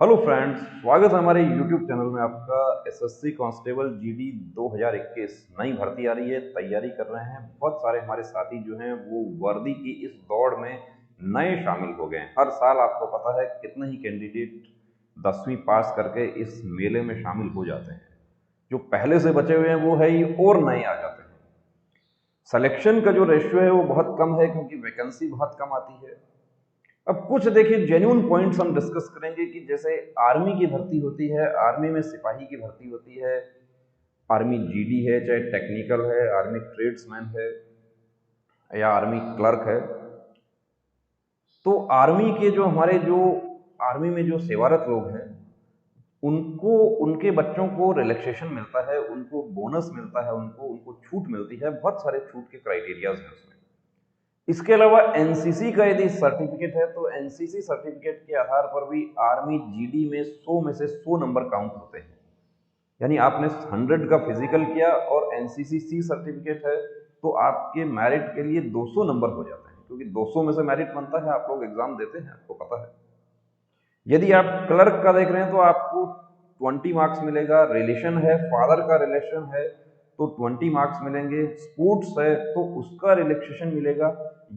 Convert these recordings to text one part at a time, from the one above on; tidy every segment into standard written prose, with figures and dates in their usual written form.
Hello friends, स्वागत है हमारे यूट्यूब चैनल में आपका। एसएससी कांस्टेबल जीडी 2021 नई भर्ती आ रही है, तैयारी कर रहे हैं। बहुत सारे हमारे साथी जो हैं वो वर्दी की इस दौड़ में नए शामिल हो गए हैं। हर साल आपको पता है कितने ही कैंडिडेट 10वीं पास करके इस मेले में शामिल हो जाते हैं। जो पहले से बचे हुए हैं वो है ही, और नए आ जाते हैं। सिलेक्शन का जो रेशियो है वो बहुत कम है क्योंकि वैकेंसी बहुत कम आती है। अब कुछ देखिए जेन्युइन पॉइंट्स हम डिस्कस करेंगे कि जैसे आर्मी की भर्ती होती है, आर्मी में सिपाही की भर्ती होती है, आर्मी जीडी है, चाहे टेक्निकल है, आर्मी ट्रेड्समैन है या आर्मी क्लर्क है। तो आर्मी के जो आर्मी में जो सेवारत लोग हैं उनको, उनके बच्चों को रिलैक्सेशन मिलता है, उनको बोनस मिलता है, उनको उनको छूट मिलती है। बहुत सारे छूट के क्राइटेरियाज हैं उसमें। इसके अलावा एनसीसी का यदि सर्टिफिकेट है तो एनसीसी सर्टिफिकेट के आधार पर भी आर्मी जीडी में 100 में से 100 नंबर काउंट होते हैं। यानी आपने 100 का फिजिकल किया और एनसीसी सी सर्टिफिकेट है तो आपके मेरिट के लिए 200 नंबर हो जाते हैं, क्योंकि 200 में से मेरिट बनता है। आप लोग एग्जाम देते हैं, आपको पता है। यदि आप क्लर्क का देख रहे हैं तो आपको 20 मार्क्स मिलेगा। रिलेशन है, फादर का रिलेशन है तो 20 मार्क्स मिलेंगे। स्पोर्ट्स है तो उसका रिलैक्सेशन मिलेगा।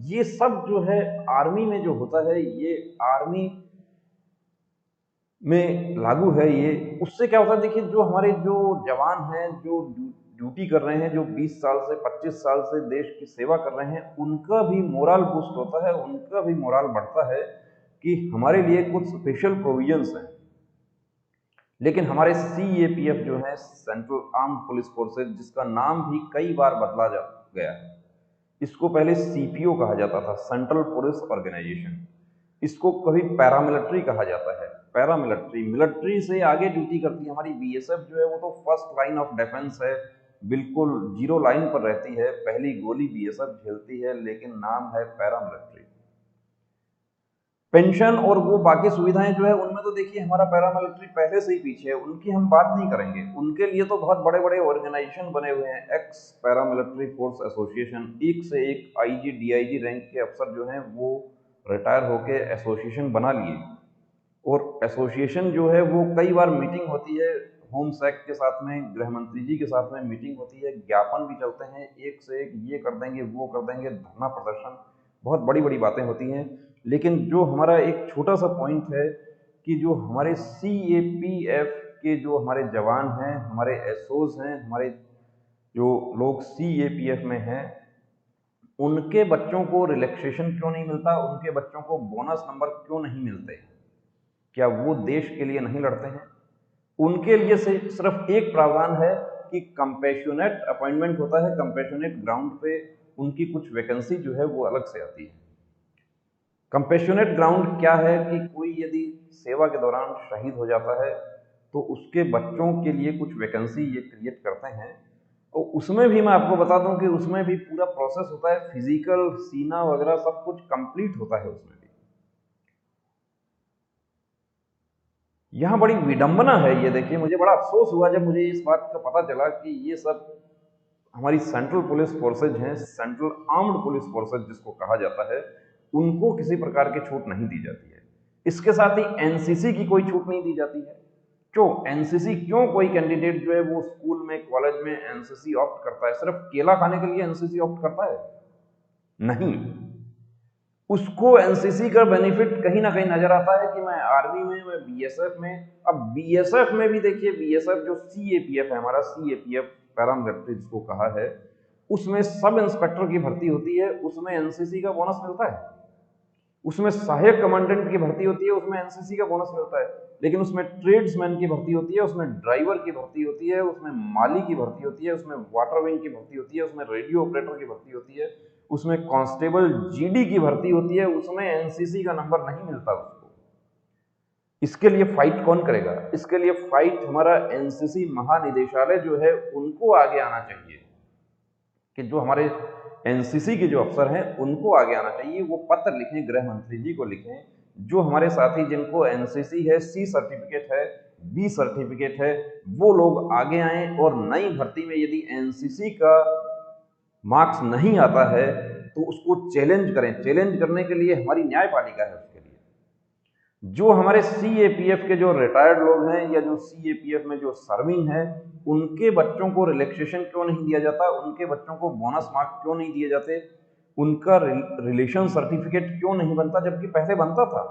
ये सब जो है आर्मी में जो होता है, ये आर्मी में लागू है। ये उससे क्या होता है, देखिए जो हमारे जो जवान हैं, जो ड्यूटी कर रहे हैं, जो 20 साल से 25 साल से देश की सेवा कर रहे हैं, उनका भी मोरल बूस्ट होता है, उनका भी मोरल बढ़ता है कि हमारे लिए कुछ स्पेशल प्रोविजंस हैं। लेकिन हमारे सीएपीएफ जो है, सेंट्रल आर्म पुलिस फोर्सेज, जिसका नाम भी कई बार बदला जा गया है। इसको पहले सीपीओ कहा जाता था, सेंट्रल पुलिस ऑर्गेनाइजेशन। इसको कभी पैरामिलिट्री कहा जाता है। पैरामिलिट्री मिलिट्री से आगे ड्यूटी करती है। हमारी बीएसएफ जो है वो तो फर्स्ट लाइन ऑफ डिफेंस है, बिल्कुल जीरो लाइन पर रहती है। पहली गोली बीएसएफ झेलती है, लेकिन नाम है पैरामिलिट्री। पेंशन और वो बाकी सुविधाएं जो है उनमें तो देखिए हमारा पैरामिलिट्री पहले से ही पीछे है, उनकी हम बात नहीं करेंगे। उनके लिए तो बहुत बड़े बड़े ऑर्गेनाइजेशन बने हुए हैं। एक्स पैरामिलिट्री फोर्स एसोसिएशन, एक से एक आईजी डीआईजी रैंक के अफसर जो हैं वो रिटायर होके एसोसिएशन बना लिए। और एसोसिएशन जो है वो कई बार मीटिंग होती है, होम सेक के साथ में, गृह मंत्री जी के साथ में मीटिंग होती है, ज्ञापन भी चलते हैं एक से एक, ये कर देंगे वो कर देंगे, धरना प्रदर्शन, बहुत बड़ी बड़ी बातें होती हैं। लेकिन जो हमारा एक छोटा सा पॉइंट है कि जो हमारे सीएपीएफ के जो हमारे जवान हैं, हमारे एसओज हैं, हमारे जो लोग सीएपीएफ में हैं, उनके बच्चों को रिलैक्सेशन क्यों नहीं मिलता, उनके बच्चों को बोनस नंबर क्यों नहीं मिलते? क्या वो देश के लिए नहीं लड़ते हैं? उनके लिए से सिर्फ एक प्रावधान है कि कंपैशनेट अपॉइंटमेंट होता है, कंपैशनेट ग्राउंड पे उनकी कुछ वैकेंसी जो है वो अलग से आती है। कंपैशनेट ग्राउंड क्या है कि कोई यदि सेवा के दौरान शहीद हो जाता है तो उसके बच्चों के लिए कुछ वैकेंसी ये क्रिएट करते हैं। और उसमें भी मैं आपको बता दूं कि उसमें भी पूरा प्रोसेस होता है, फिजिकल, सीना वगैरह सब कुछ कंप्लीट होता है उसमें भी। यहाँ बड़ी विडंबना है। ये देखिए, मुझे बड़ा अफसोस हुआ जब मुझे इस बात का पता चला कि ये सब हमारी सेंट्रल पुलिस फोर्सेज हैं, सेंट्रल आर्म्ड पुलिस फोर्सेज जिसको कहा जाता है, उनको किसी प्रकार की छूट नहीं दी जाती है। इसके साथ ही एनसीसी की कोई छूट नहीं दी जाती है। क्यों एनसीसी, क्यों कोई कैंडिडेट जो है वो स्कूल में, कॉलेज में एनसीसी ऑप्ट करता है? सिर्फ केला खाने के लिए एनसीसी ऑप्ट करता है? नहीं। उसको एनसीसी का बेनिफिट कहीं ना कहीं नजर आता है कि मैं आर्मी में, मैं बीएसएफ में। अब बीएसएफ में भी देखिए, बीएसएफ जो सीएपीएफ है, हमारा सीएपीएफ पैरामिलिट्री जिसको कहा है, उसमें सब इंस्पेक्टर की भर्ती होती है, उसमें एनसीसी का बोनस मिलता है। उसमें सहायक कमांडेंट की भर्ती होती है, उसमें एनसीसी का बोनस मिलता है। लेकिन उसमें ट्रेड्समैन की भर्ती होती है, उसमें ड्राइवर की भर्ती होती है, उसमें माली की भर्ती होती है, उसमें वाटर विंग की भर्ती होती है, उसमें रेडियो ऑपरेटर की भर्ती होती है, उसमें कांस्टेबल जीडी की भर्ती होती है। उसमें एनसीसी का नंबर नहीं मिलता उसको। इसके लिए फाइट कौन करेगा? इसके लिए फाइट हमारा एनसीसी महानिदेशालय जो है उनको आगे आना चाहिए कि जो हमारे एनसीसी के जो अफसर हैं उनको आगे आना चाहिए। वो पत्र लिखें, गृह मंत्री जी को लिखें। जो हमारे साथी जिनको एनसीसी है, सी सर्टिफिकेट है, बी सर्टिफिकेट है, वो लोग आगे आए और नई भर्ती में यदि एनसीसी का मार्क्स नहीं आता है तो उसको चैलेंज करें। चैलेंज करने के लिए हमारी न्यायपालिका है उसके लिए। जो हमारे सीएपीएफ के जो रिटायर्ड लोग हैं या जो सीएपीएफ में जो सर्विंग है, उनके बच्चों को रिलैक्सेशन क्यों नहीं दिया जाता, उनके बच्चों को बोनस मार्क क्यों नहीं दिए जाते, उनका रिलेशन सर्टिफिकेट क्यों नहीं बनता, जबकि पहले बनता था।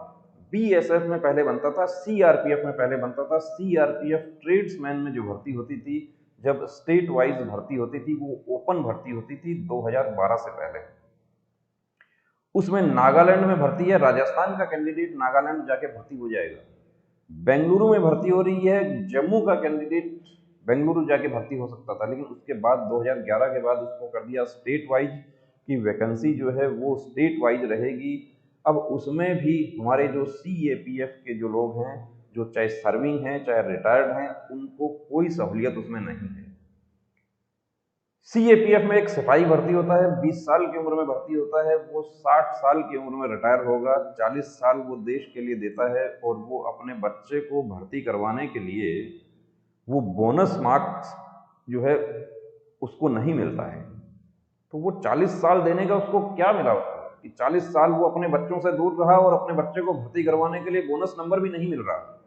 बीएसएफ में पहले बनता था, सीआरपीएफ में पहले बनता था। सीआरपीएफ ट्रेड्समैन में जो भर्ती होती थी, जब स्टेट वाइज भर्ती होती थी, वो ओपन भर्ती होती थी 2012 से पहले। उसमें नागालैंड में भर्ती है, राजस्थान का कैंडिडेट नागालैंड जाके भर्ती हो जाएगा। बेंगलुरु में भर्ती हो रही है, जम्मू का कैंडिडेट बेंगलुरु जाके भर्ती हो सकता था, लेकिन उसके बाद 2011 के बाद उसको कर दिया स्टेट वाइज की वैकेंसी जो है वो स्टेट वाइज रहेगी। अब उसमें भी हमारे जो सीएपीएफ के जो लोग हैं, जो चाहे सर्विंग हैं चाहे रिटायर्ड हैं, उनको कोई सहूलियत उसमें नहीं है। सीएपीएफ में एक सिपाही भर्ती होता है, 20 साल की उम्र में भर्ती होता है, वो 60 साल की उम्र में रिटायर होगा, 40 साल वो देश के लिए देता है, और वो अपने बच्चे को भर्ती करवाने के लिए वो बोनस मार्क्स जो है उसको नहीं मिलता है। तो वो 40 साल देने का उसको क्या मिला उसको, कि 40 साल वो अपने बच्चों से दूर रहा और अपने बच्चे को भर्ती करवाने के लिए बोनस नंबर भी नहीं मिल रहा।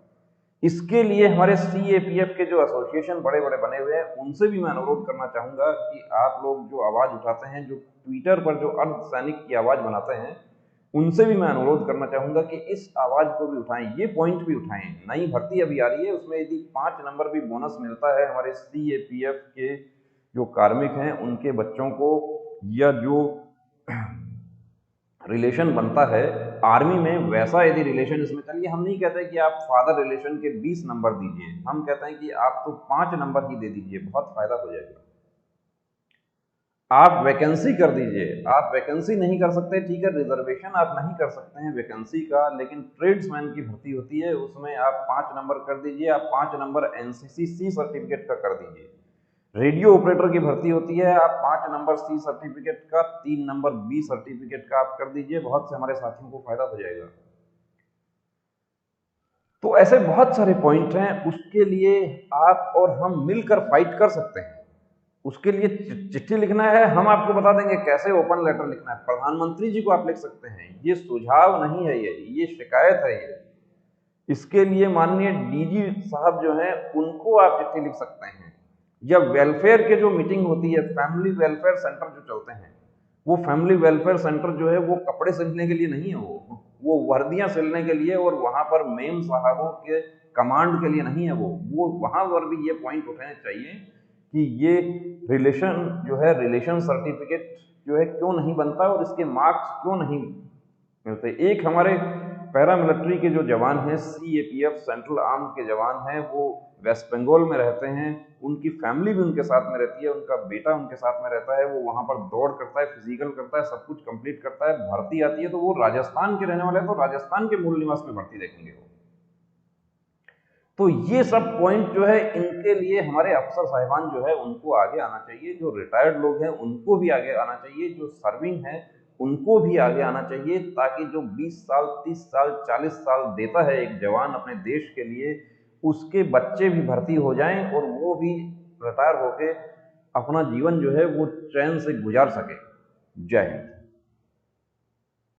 इसके लिए हमारे सीएपीएफ के जो एसोसिएशन बड़े बड़े बने हुए हैं, उनसे भी मैं अनुरोध करना चाहूंगा कि आप लोग जो आवाज उठाते हैं, जो ट्विटर पर जो अर्धसैनिक की आवाज बनाते हैं, उनसे भी मैं अनुरोध करना चाहूंगा कि इस आवाज को भी उठाएं, ये पॉइंट भी उठाएं। नई भर्ती अभी आ रही है, उसमें यदि 5 नंबर भी बोनस मिलता है हमारे सीएपीएफ के जो कार्मिक हैं उनके बच्चों को, या जो रिलेशन बनता है आर्मी में, वैसा यदि रिलेशन इसमें चलिए, हम नहीं कहते कि आप फादर रिलेशन के 20 नंबर दीजिए, हम कहते हैं कि आप तो 5 नंबर ही दे दीजिए, बहुत फायदा हो जाएगा। आप वैकेंसी कर दीजिए, आप वैकेंसी नहीं कर सकते ठीक है, रिजर्वेशन आप नहीं कर सकते हैं वैकेंसी का, लेकिन ट्रेड्समैन की भर्ती होती है, उसमें आप 5 नंबर कर दीजिए, आप 5 नंबर एनसीसी सी सर्टिफिकेट का कर दीजिए। रेडियो ऑपरेटर की भर्ती होती है, आप 5 नंबर सी सर्टिफिकेट का, 3 नंबर बी सर्टिफिकेट का आप कर दीजिए, बहुत से हमारे साथियों को फायदा हो जाएगा। तो ऐसे बहुत सारे पॉइंट हैं, उसके लिए आप और हम मिलकर फाइट कर सकते हैं। उसके लिए चिट्ठी लिखना है, हम आपको बता देंगे कैसे ओपन लेटर लिखना है, प्रधानमंत्री जी को आप लिख सकते हैं, ये सुझाव नहीं है, ये शिकायत है। ये इसके लिए माननीय डीजी साहब जो हैं उनको आप चिट्ठी लिख सकते हैं, या वेलफेयर के जो मीटिंग होती है, फैमिली वेलफेयर सेंटर जो चलते हैं, वो फैमिली वेलफेयर सेंटर जो है वो कपड़े सिलने के लिए नहीं है, वो वर्दियां सिलने के लिए, और वहां पर मेम साहबों के कमांड के लिए नहीं है। वो वहां पर भी ये पॉइंट उठाने चाहिए कि ये रिलेशन जो है, रिलेशन सर्टिफिकेट जो है क्यों नहीं बनता और इसके मार्क्स क्यों नहीं मिलते। एक हमारे पैरामिलिट्री के जो जवान हैं, सीएपीएफ सेंट्रल आर्म के जवान हैं, वो वेस्ट बंगाल में रहते हैं, उनकी फैमिली भी उनके साथ में रहती है, उनका बेटा उनके साथ में रहता है, वो वहां पर दौड़ करता है, फिजिकल करता है, सब कुछ कंप्लीट करता है, भर्ती आती है तो वो राजस्थान के रहने वाले हैं, तो राजस्थान के मूल निवास में भर्ती देखेंगे वो। तो ये सब पॉइंट जो है, इनके लिए हमारे अफसर साहिबान जो है उनको आगे आना चाहिए, जो रिटायर्ड लोग हैं उनको भी आगे आना चाहिए, जो सर्विंग है उनको भी आगे आना चाहिए, ताकि जो 20 साल 30 साल 40 साल देता है एक जवान अपने देश के लिए, उसके बच्चे भी भर्ती हो जाएं और वो भी रिटायर होके अपना जीवन जो है वो चैन से गुजार सके। जय हिंद।